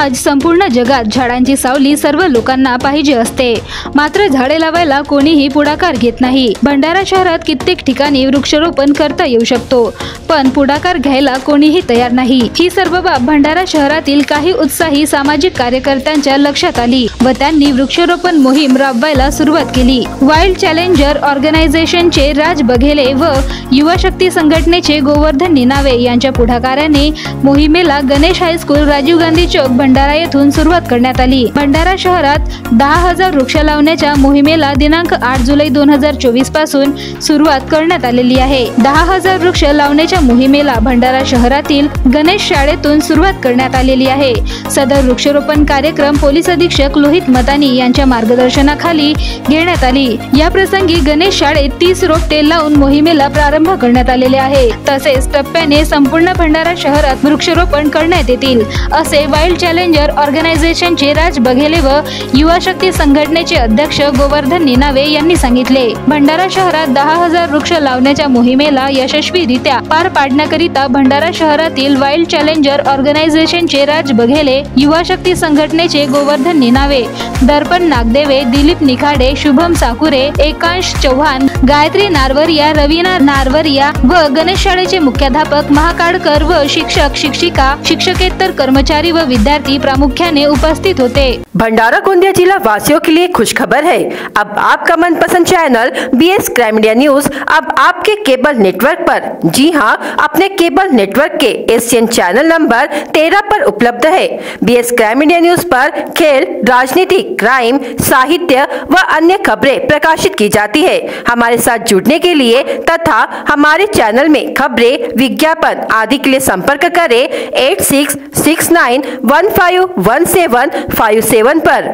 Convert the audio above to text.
आज संपूर्ण जगात झाडांची सावली सर्व लोकांना पाहिजे असते, मात्र झाडे लावायला कोणीही पुढाकार घेत नाही। भंडारा शहरात कित्येक ठिकाणी वृक्षारोपण करता येऊ शकतो, पण पुढाकार घ्यायला कोणीही तयार नाही। ही सर्व बाब भंडारा शहरातील काही उत्साही सामाजिक कार्यकर्त्यांच्या लक्षात आली व त्यांनी वृक्षारोपण मोहीम राबवायला सुरुवात केली। वाईल्ड चॅलेंजर ऑर्गनायझेशनचे राज बघेले व युवा शक्ती संघटनेचे गोवर्धन निनावे यांच्या पुढाकाराने मोहिमेला गणेश हायस्कूल, राजीव गांधी चौक, भंडारा येथून सुरुवात करण्यात आली। भंडारा शहरात 10,000 वृक्ष लावण्याच्या मोहिमेला दिनांक 8 जुलै 2024 पासून सुरुवात करण्यात आलेली आहे। 10,000 वृक्ष लावण्याच्या मोहिमेला भंडारा शहरातील गणेश शाळेतून सुरुवात करण्यात आलेली आहे। सदर वृक्षारोपण कार्यक्रम पोलीस अधीक्षक लोहित मतानी यांच्या मार्गदर्शनाखाली घेण्यात आली। या प्रसंगी गणेश शाळेत 30 रोपटे लावून मोहिमेला प्रारंभ करण्यात आलेले आहे। तसेच टप्प्याने संपूर्ण भंडारा शहरात वृक्षारोपण करण्यात येतील, असे वाईल्ड चॅलेंजर ऑर्गनायझेशनचे राज बघेले व युवा शक्ती संघटनेचे अध्यक्ष गोवर्धन निनावे यांनी सांगितले। भंडारा शहरात 10,000 वृक्ष लावण्याच्या मोहिमेला यशस्वीरित्या पार पाडण्याकरिता भंडारा शहरातील वाईल्ड चॅलेंजर ऑर्गनायझेशनचे राज बघेले, युवा शक्ती संघटनेचे गोवर्धन निनावे, दर्पण नागदेवे, दिलीप निखाडे, शुभम साकुरे, एकांश चौहान, गायत्री नारवरिया, रवीना नारवरिया व गणेश शाळेचे मुख्याध्यापक महाकाडकर व शिक्षक, शिक्षिका, शिक्षकेतर कर्मचारी व विद्यार्थी प्रामुख्याने उपस्थित होते। भंडारा गोंदिया जिला वासियों के लिए खुशखबर है। अब आपका मनपसंद channel BS crime media news अब आपके केबल नेटवर्क पर, जी हां, अपने केबल नेटवर्क के एशियन चैनल नंबर 13 पर उपलब्ध है। BS क्राइम मीडिया न्यूज पर खेल, राजनीति, क्राइम, साहित्य व अन्य खबरें प्रकाशित की जाती है। हमारे साथ जुड़ने के लिए तथा हमारे चैनल में खबरें, विज्ञापन आदि के लिए संपर्क करें 8669151757 पर।